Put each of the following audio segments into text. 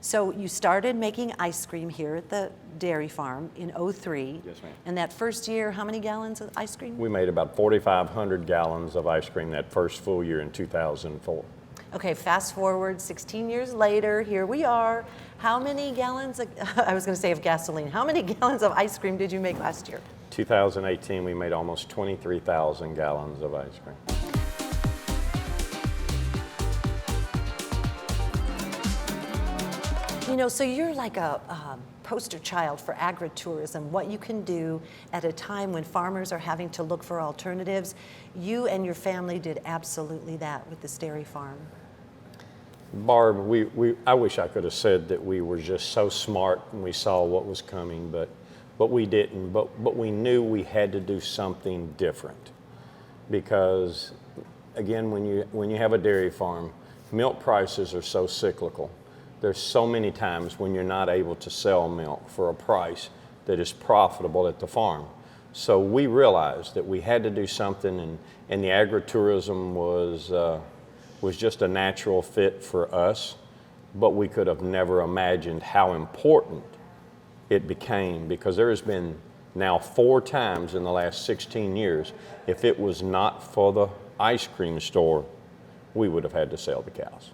So you started making ice cream here at the dairy farm in '03. Yes, ma'am. And that first year, how many gallons of ice cream? We made about 4,500 gallons of ice cream that first full year in 2004. Okay, fast forward 16 years later, here we are. How many gallons, I was going to say of gasoline, how many gallons of ice cream did you make last year? 2018, we made almost 23,000 gallons of ice cream. You know, so you're like a poster child for agritourism, what you can do at a time when farmers are having to look for alternatives. You and your family did absolutely that with this dairy farm. Barb, I wish I could have said that we were just so smart and we saw what was coming, but we didn't. But we knew we had to do something different because, again, when you have a dairy farm, milk prices are so cyclical. There's so many times when you're not able to sell milk for a price that is profitable at the farm. So we realized that we had to do something, and the agritourism was just a natural fit for us, but we could have never imagined how important it became, because there has been now 4 times in the last 16 years, if it was not for the ice cream store, we would have had to sell the cows.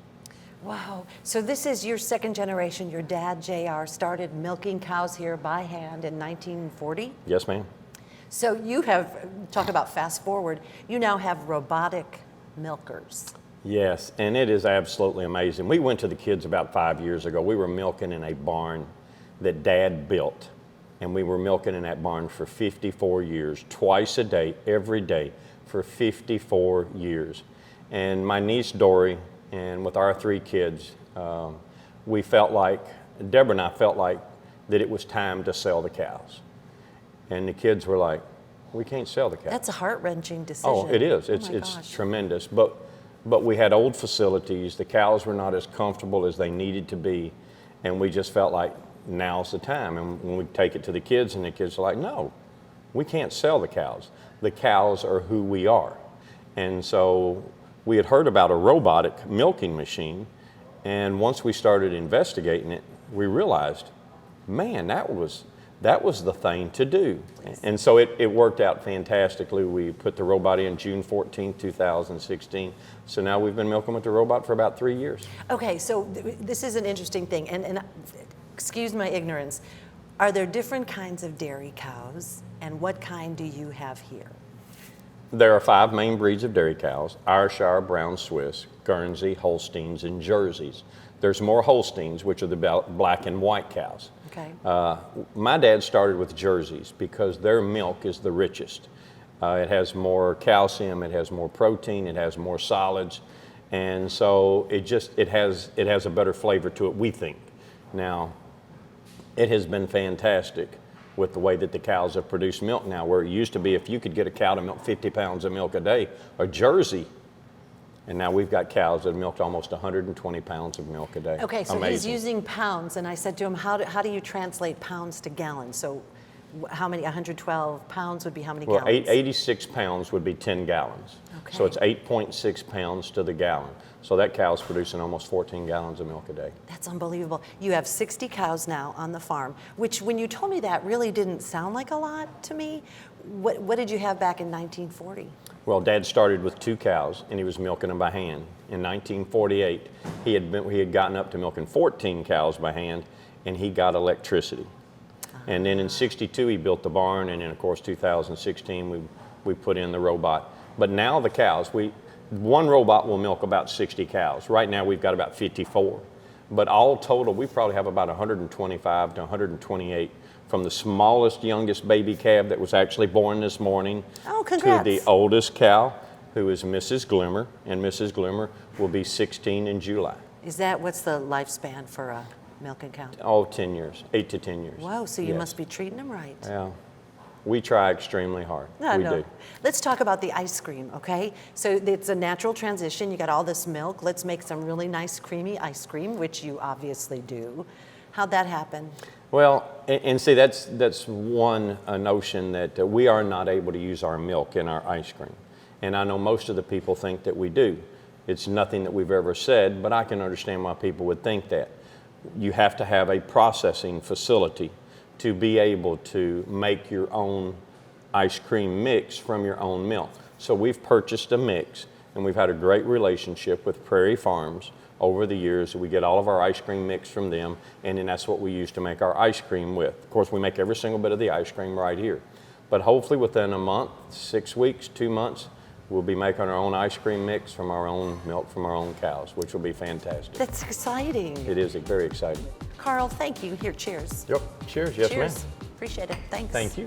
Wow, so this is your second generation. Your dad, JR, started milking cows here by hand in 1940? Yes, ma'am. So you have, talk about fast forward, you now have robotic milkers. Yes, and it is absolutely amazing. We went to the kids about 5 years ago. We were milking in a barn that Dad built, and we were milking in that barn for 54 years, twice a day, every day, for 54 years. And my niece Dory, and with our 3 kids, we felt like, Deborah and I felt like that it was time to sell the cows. And the kids were like, we can't sell the cows. That's a heart-wrenching decision. Oh, it is. It's tremendous. But we had old facilities. The cows were not as comfortable as they needed to be. And we just felt like now's the time. And when we take it to the kids, and the kids are like, no, we can't sell the cows. The cows are who we are. And so we had heard about a robotic milking machine, and once we started investigating it, we realized, man, that was the thing to do. And so it worked out fantastically. We put the robot in June 14, 2016. So now we've been milking with the robot for about 3 years. Okay, so this is an interesting thing, and excuse my ignorance. Are there different kinds of dairy cows, and what kind do you have here? There are 5 main breeds of dairy cows: Ayrshire, Brown Swiss, Guernsey, Holsteins, and Jerseys. There's more Holsteins, which are the black and white cows. Okay. My dad started with Jerseys because their milk is the richest. It has more calcium, it has more protein, it has more solids, and so it has a better flavor to it, we think. Now, it has been fantastic with the way that the cows have produced milk now, where it used to be if you could get a cow to milk 50 pounds of milk a day, a Jersey, and now we've got cows that have milked almost 120 pounds of milk a day. Okay, so Amazing. he's using pounds, and I said to him, how do you translate pounds to gallons? So how many, 112 pounds would be how many Well, gallons? 86 pounds would be 10 gallons. Okay. So it's 8.6 pounds to the gallon. So that cow's producing almost 14 gallons of milk a day. That's unbelievable. You have 60 cows now on the farm, which when you told me that really didn't sound like a lot to me. What did you have back in 1940? Well, Dad started with 2 cows, and he was milking them by hand. In 1948, he had gotten up to milking 14 cows by hand, and he got electricity. And then in '62, he built the barn, and in, of course, 2016, we put in the robot. But now the cows, one robot will milk about 60 cows. Right now, we've got about 54. But all total, we probably have about 125 to 128, from the smallest, youngest baby calf that was actually born this morning to the oldest cow, who is Mrs. Glimmer, and Mrs. Glimmer will be 16 in July. What's the lifespan for a milking cow? Oh, 10 years, 8 to 10 years. Whoa, so you Yes. must be treating them right. Yeah, we try extremely hard. No. Do. Let's talk about the ice cream, okay? So it's a natural transition. You got all this milk. Let's make some really nice creamy ice cream, which you obviously do. How'd that happen? Well, and see, that's one notion that we are not able to use our milk in our ice cream. And I know most of the people think that we do. It's nothing that we've ever said, but I can understand why people would think that. you have to have a processing facility to be able to make your own ice cream mix from your own milk. So we've purchased a mix, and we've had a great relationship with Prairie Farms over the years. We get all of our ice cream mix from them, and then that's what we use to make our ice cream with. Of course, we make every single bit of the ice cream right here. But hopefully within a month, 6 weeks, 2 months, we'll be making our own ice cream mix from our own milk from our own cows, which will be fantastic. That's exciting. It is very exciting. Carl, thank you. Here, cheers. Yep. Cheers. Yes, Cheers. ma'am. Appreciate it. Thanks. Thank you.